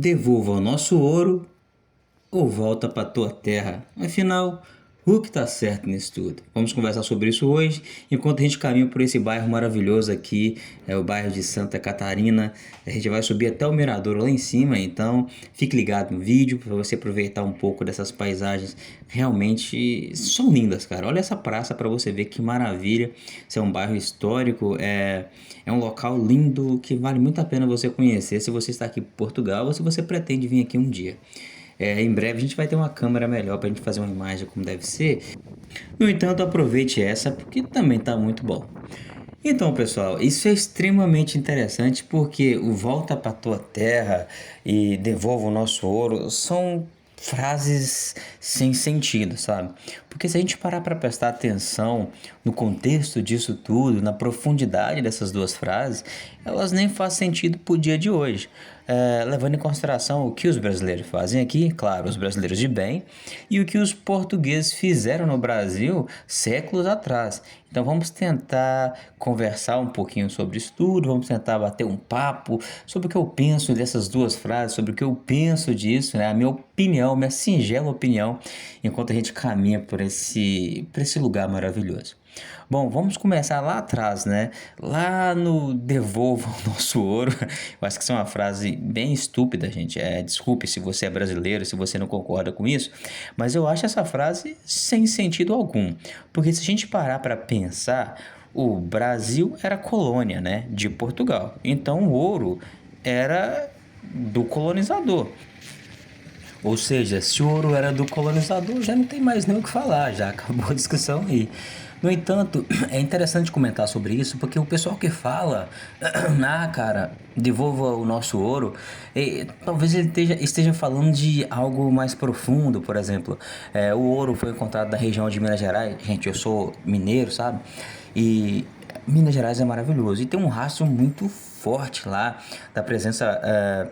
Devolva o nosso ouro ou volta para tua terra. Afinal, o que está certo nisso tudo? Vamos conversar sobre isso hoje, enquanto a gente caminha por esse bairro maravilhoso aqui, é o bairro de Santa Catarina. A gente vai subir até o mirador lá em cima, então fique ligado no vídeo para você aproveitar um pouco dessas paisagens. Realmente são lindas, cara. Olha essa praça para você ver que maravilha. Isso é um bairro histórico, é um local lindo que vale muito a pena você conhecer se você está aqui em Portugal ou se você pretende vir aqui um dia. Em breve a gente vai ter uma câmera melhor para a gente fazer uma imagem como deve ser. No entanto, aproveite essa porque também está muito bom. Então, pessoal, isso é extremamente interessante porque o volta para tua terra e devolva o nosso ouro são frases sem sentido, sabe? Porque se a gente parar para prestar atenção no contexto disso tudo, na profundidade dessas duas frases, elas nem fazem sentido pro dia de hoje. Levando em consideração o que os brasileiros fazem aqui, claro, os brasileiros de bem, e o que os portugueses fizeram no Brasil séculos atrás. Então vamos tentar conversar um pouquinho sobre isso tudo, vamos tentar bater um papo sobre o que eu penso dessas duas frases, sobre o que eu penso disso, né? A minha opinião, minha singela opinião, enquanto a gente caminha por esse lugar maravilhoso. Bom, vamos começar lá atrás, né? Lá no Devolva o Nosso Ouro. Eu acho que isso é uma frase bem estúpida, gente. Desculpe se você é brasileiro, se você não concorda com isso, mas eu acho essa frase sem sentido algum. Porque se a gente parar para pensar, o Brasil era colônia, né, de Portugal. Então o ouro era do colonizador. Ou seja, se o ouro era do colonizador, já não tem mais nem o que falar, já acabou a discussão aí. No entanto, é interessante comentar sobre isso, porque o pessoal que fala, cara, devolva o nosso ouro, talvez ele esteja falando de algo mais profundo, por exemplo. O ouro foi encontrado na região de Minas Gerais. Gente, eu sou mineiro, sabe? E Minas Gerais é maravilhoso. E tem um rastro muito forte lá da presença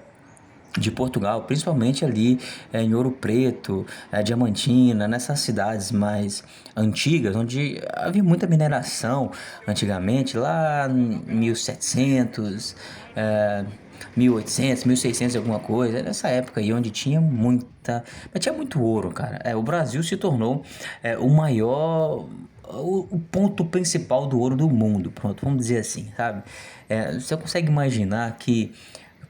de Portugal, principalmente ali em Ouro Preto, Diamantina, nessas cidades mais antigas, onde havia muita mineração antigamente, lá em 1700, 1800, 1600 e alguma coisa, nessa época aí onde tinha mas tinha muito ouro, cara. O Brasil se tornou o maior, o ponto principal do ouro do mundo, pronto, vamos dizer assim, sabe? Você consegue imaginar que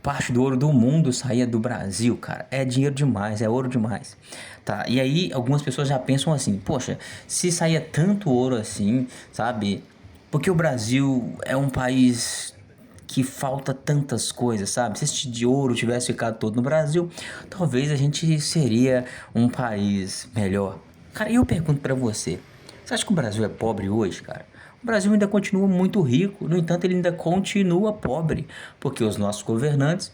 parte do ouro do mundo saía do Brasil, cara? É dinheiro demais, é ouro demais, tá? E aí algumas pessoas já pensam assim, poxa, se saía tanto ouro assim, sabe? Porque o Brasil é um país que falta tantas coisas, sabe? Se esse de ouro tivesse ficado todo no Brasil, talvez a gente seria um país melhor. Cara, e eu pergunto pra você, você acha que o Brasil é pobre hoje, cara? O Brasil ainda continua muito rico, no entanto, ele ainda continua pobre, porque os nossos governantes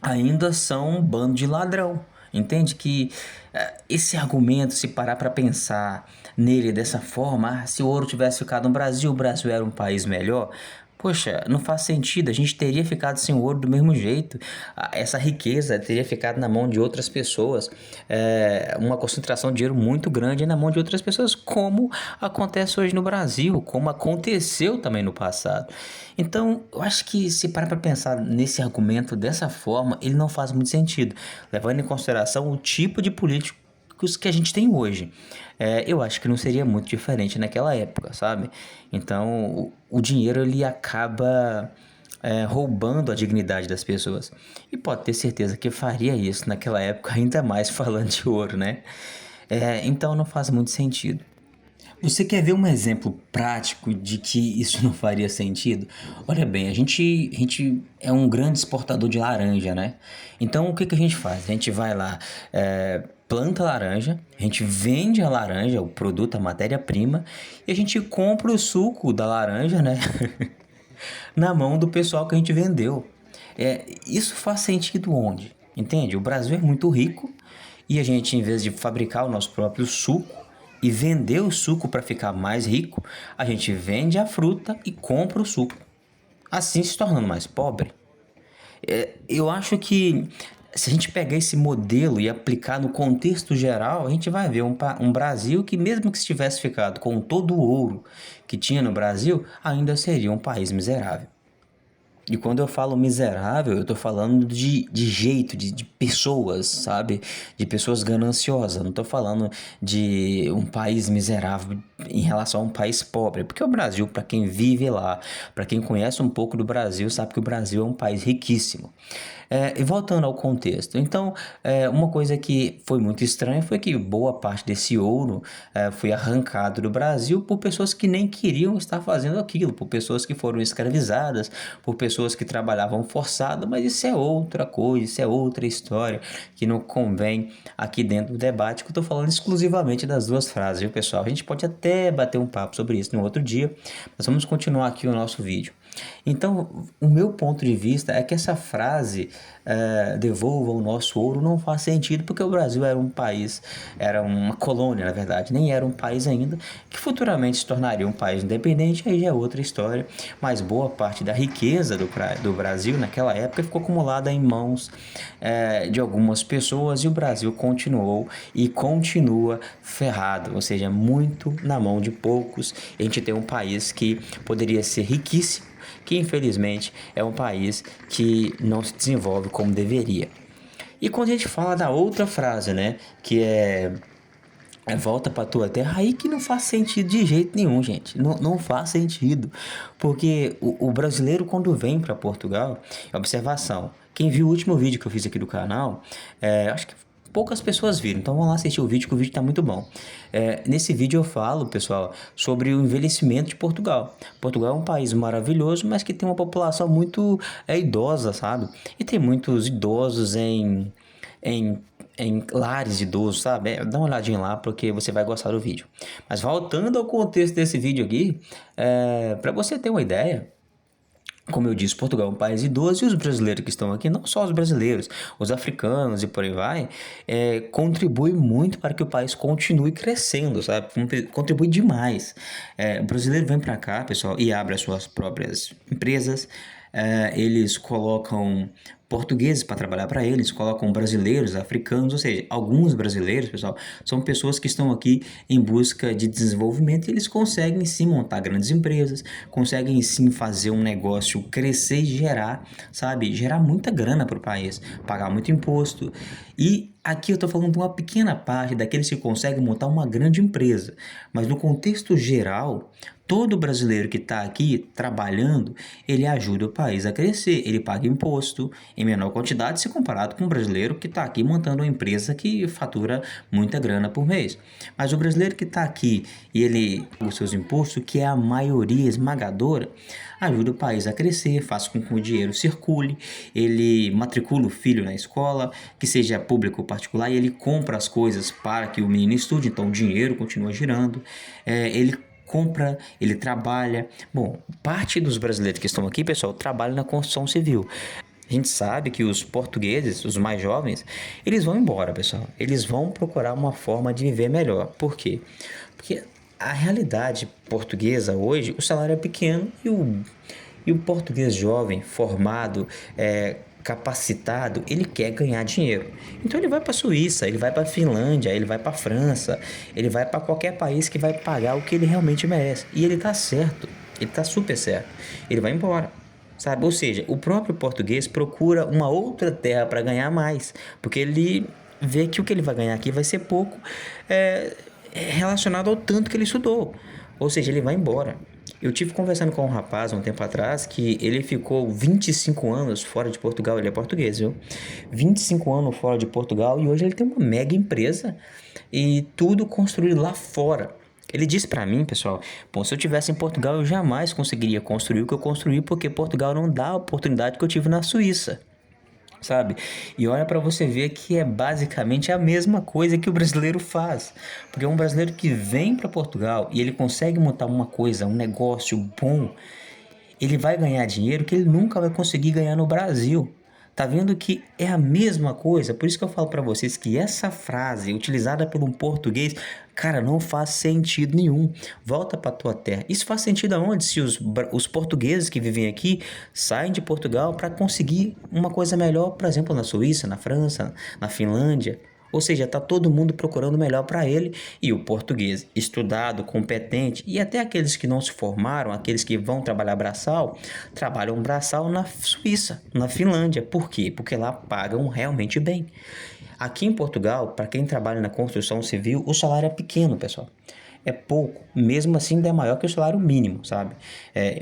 ainda são um bando de ladrão. Entende que esse argumento, se parar para pensar nele dessa forma, se o ouro tivesse ficado no Brasil, o Brasil era um país melhor. Poxa, não faz sentido, a gente teria ficado sem ouro do mesmo jeito. Essa riqueza teria ficado na mão de outras pessoas. Uma concentração de dinheiro muito grande na mão de outras pessoas, como acontece hoje no Brasil, como aconteceu também no passado. Então, eu acho que se parar para pensar nesse argumento dessa forma, ele não faz muito sentido, levando em consideração o tipo de políticos que a gente tem hoje. Eu acho que não seria muito diferente naquela época, sabe? Então, o dinheiro ele acaba roubando a dignidade das pessoas. E pode ter certeza que faria isso naquela época, ainda mais falando de ouro, né? Então não faz muito sentido. Você quer ver um exemplo prático de que isso não faria sentido? Olha bem, a gente é um grande exportador de laranja, né? Então o que que a gente faz? A gente vai lá, planta laranja, a gente vende a laranja, o produto, a matéria-prima, e a gente compra o suco da laranja, né? Na mão do pessoal que a gente vendeu. Isso faz sentido onde? Entende? O Brasil é muito rico e a gente, em vez de fabricar o nosso próprio suco e vender o suco para ficar mais rico, a gente vende a fruta e compra o suco, assim se tornando mais pobre. Eu acho que se a gente pegar esse modelo e aplicar no contexto geral, a gente vai ver um Brasil que, mesmo que se tivesse ficado com todo o ouro que tinha no Brasil, ainda seria um país miserável. E quando eu falo miserável, eu tô falando de jeito, de pessoas, sabe? De pessoas gananciosas. Não tô falando de um país miserável em relação a um país pobre. Porque o Brasil, para quem vive lá, para quem conhece um pouco do Brasil, sabe que o Brasil é um país riquíssimo. E voltando ao contexto, então, uma coisa que foi muito estranha foi que boa parte desse ouro foi arrancado do Brasil por pessoas que nem queriam estar fazendo aquilo, por pessoas que foram escravizadas, por pessoas que trabalhavam forçado, mas isso é outra coisa, isso é outra história que não convém aqui dentro do debate, que eu estou falando exclusivamente das duas frases, viu, pessoal? A gente pode até bater um papo sobre isso no outro dia, mas vamos continuar aqui o nosso vídeo. Então, o meu ponto de vista é que essa frase, devolva o nosso ouro, não faz sentido, porque o Brasil era um país, era uma colônia, na verdade, nem era um país ainda, que futuramente se tornaria um país independente, aí já é outra história, mas boa parte da riqueza do Brasil naquela época ficou acumulada em mãos de algumas pessoas, e o Brasil continuou e continua ferrado, ou seja, muito na mão de poucos. A gente tem um país que poderia ser riquíssimo, que infelizmente é um país que não se desenvolve como deveria. E quando a gente fala da outra frase, né, que é volta para tua terra, aí que não faz sentido de jeito nenhum, gente. Não faz sentido. Porque o brasileiro, quando vem para Portugal, observação. Quem viu o último vídeo que eu fiz aqui do canal, acho que poucas pessoas viram, então vão lá assistir o vídeo, que o vídeo está muito bom. Nesse vídeo eu falo, pessoal, sobre o envelhecimento de Portugal. Portugal é um país maravilhoso, mas que tem uma população muito idosa, sabe? E tem muitos idosos em, em lares de idosos, sabe? Dá uma olhadinha lá, porque você vai gostar do vídeo. Mas voltando ao contexto desse vídeo aqui, para você ter uma ideia, como eu disse, Portugal é um país idoso, e os brasileiros que estão aqui, não só os brasileiros, os africanos e por aí vai, contribui muito para que o país continue crescendo, sabe? Contribui demais. O brasileiro vem para cá, pessoal, e abre as suas próprias empresas. Eles colocam portugueses para trabalhar para eles, colocam brasileiros, africanos, ou seja, alguns brasileiros, pessoal, são pessoas que estão aqui em busca de desenvolvimento, e eles conseguem sim montar grandes empresas, conseguem sim fazer um negócio crescer e gerar, sabe, gerar muita grana para o país, pagar muito imposto. E aqui eu estou falando de uma pequena parte daqueles que conseguem montar uma grande empresa, mas no contexto geral, todo brasileiro que está aqui trabalhando, ele ajuda o país a crescer, ele paga imposto em menor quantidade se comparado com o brasileiro que está aqui montando uma empresa que fatura muita grana por mês. Mas o brasileiro que está aqui e ele, os seus impostos, que é a maioria esmagadora, ajuda o país a crescer, faz com que o dinheiro circule, ele matricula o filho na escola, que seja público ou particular, e ele compra as coisas para que o menino estude, então o dinheiro continua girando, ele compra, ele trabalha. Bom, parte dos brasileiros que estão aqui, pessoal, trabalham na construção civil. A gente sabe que os portugueses, os mais jovens, eles vão embora, pessoal. Eles vão procurar uma forma de viver melhor. Por quê? Porque a realidade portuguesa hoje, o salário é pequeno, e o português jovem, formado, capacitado, ele quer ganhar dinheiro. Então ele vai para a Suíça, ele vai para a Finlândia, ele vai para a França, ele vai para qualquer país que vai pagar o que ele realmente merece. E ele tá certo, ele tá super certo. Ele vai embora, sabe? Ou seja, o próprio português procura uma outra terra para ganhar mais, porque ele vê que o que ele vai ganhar aqui vai ser pouco, relacionado ao tanto que ele estudou. Ou seja, ele vai embora. Eu tive conversando com um rapaz um tempo atrás que ele ficou 25 anos fora de Portugal. Ele é português, viu? 25 anos fora de Portugal, e hoje ele tem uma mega empresa e tudo construído lá fora. Ele disse pra mim, pessoal, bom, se eu tivesse em Portugal eu jamais conseguiria construir o que eu construí, porque Portugal não dá a oportunidade que eu tive na Suíça, sabe? E olha para você ver que é basicamente a mesma coisa que o brasileiro faz, porque um brasileiro que vem para Portugal e ele consegue montar uma coisa, um negócio bom, ele vai ganhar dinheiro que ele nunca vai conseguir ganhar no Brasil. Tá vendo que é a mesma coisa? Por isso que eu falo para vocês que essa frase utilizada por um português, cara, não faz sentido nenhum. Volta para tua terra. Isso faz sentido aonde? Se os portugueses que vivem aqui saem de Portugal para conseguir uma coisa melhor, por exemplo, na Suíça, na França, na Finlândia. Ou seja, está todo mundo procurando o melhor para ele, e o português estudado, competente, e até aqueles que não se formaram, aqueles que vão trabalhar braçal, trabalham braçal na Suíça, na Finlândia. Por quê? Porque lá pagam realmente bem. Aqui em Portugal, para quem trabalha na construção civil, o salário é pequeno, pessoal. É pouco, mesmo assim ainda é maior que o salário mínimo, sabe?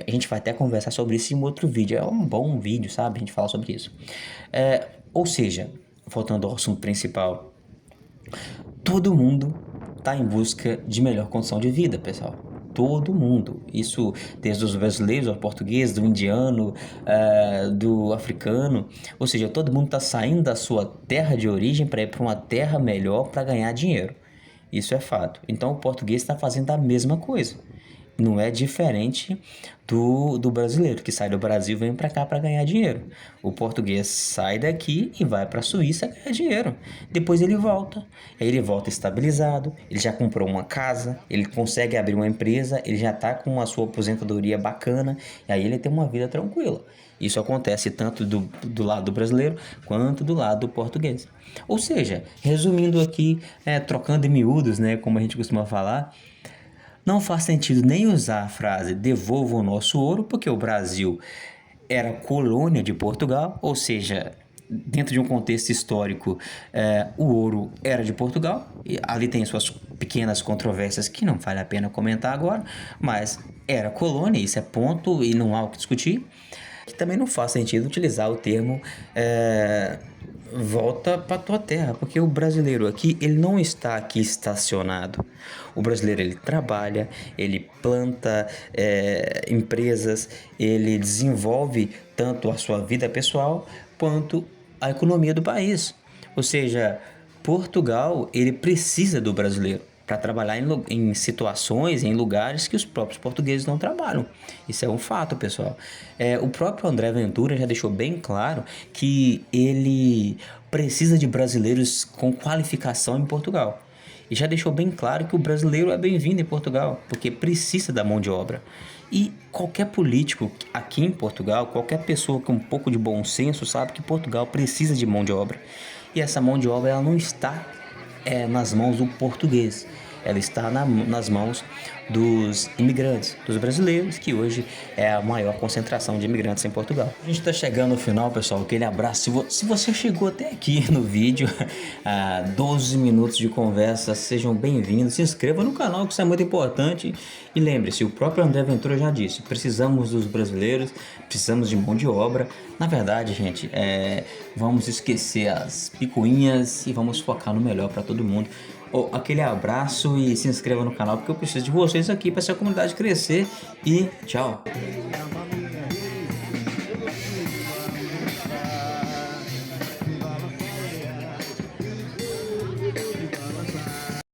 A gente vai até conversar sobre isso em outro vídeo, é um bom vídeo, sabe? A gente fala sobre isso. Ou seja, voltando ao assunto principal, todo mundo está em busca de melhor condição de vida, pessoal. Todo mundo. Isso desde os brasileiros ao português, do indiano, do africano. Ou seja, todo mundo está saindo da sua terra de origem para ir para uma terra melhor para ganhar dinheiro. Isso é fato. Então o português está fazendo a mesma coisa. Não é diferente do brasileiro, que sai do Brasil e vem para cá para ganhar dinheiro. O português sai daqui e vai para a Suíça ganhar dinheiro. Depois ele volta. Aí ele volta estabilizado, ele já comprou uma casa, ele consegue abrir uma empresa, ele já está com a sua aposentadoria bacana, e aí ele tem uma vida tranquila. Isso acontece tanto do lado do brasileiro quanto do lado do português. Ou seja, resumindo aqui, trocando em miúdos, né, como a gente costuma falar, não faz sentido nem usar a frase devolva o nosso ouro, porque o Brasil era colônia de Portugal, ou seja, dentro de um contexto histórico, o ouro era de Portugal, e ali tem suas pequenas controvérsias que não vale a pena comentar agora, mas era colônia, isso é ponto e não há o que discutir. Que também não faz sentido utilizar o termo volta para tua terra, porque o brasileiro aqui, ele não está aqui estacionado. O brasileiro, ele trabalha, ele planta empresas, ele desenvolve tanto a sua vida pessoal quanto a economia do país. Ou seja, Portugal, ele precisa do brasileiro para trabalhar em situações, em lugares que os próprios portugueses não trabalham. Isso é um fato, pessoal. O próprio André Ventura já deixou bem claro que ele precisa de brasileiros com qualificação em Portugal. E já deixou bem claro que o brasileiro é bem-vindo em Portugal, porque precisa da mão de obra. E qualquer político aqui em Portugal, qualquer pessoa com um pouco de bom senso sabe que Portugal precisa de mão de obra. E essa mão de obra ela não está nas mãos do português, ela está nas mãos dos imigrantes, dos brasileiros, que hoje é a maior concentração de imigrantes em Portugal. A gente está chegando no final, pessoal, aquele abraço. Se você chegou até aqui no vídeo, 12 minutos de conversa, sejam bem-vindos, se inscreva no canal, que isso é muito importante, e lembre-se, o próprio André Ventura já disse, precisamos dos brasileiros, precisamos de mão de obra. Na verdade, gente, vamos esquecer as picuinhas e vamos focar no melhor para todo mundo. Aquele abraço e se inscreva no canal, porque eu preciso de vocês aqui para essa comunidade crescer. E tchau!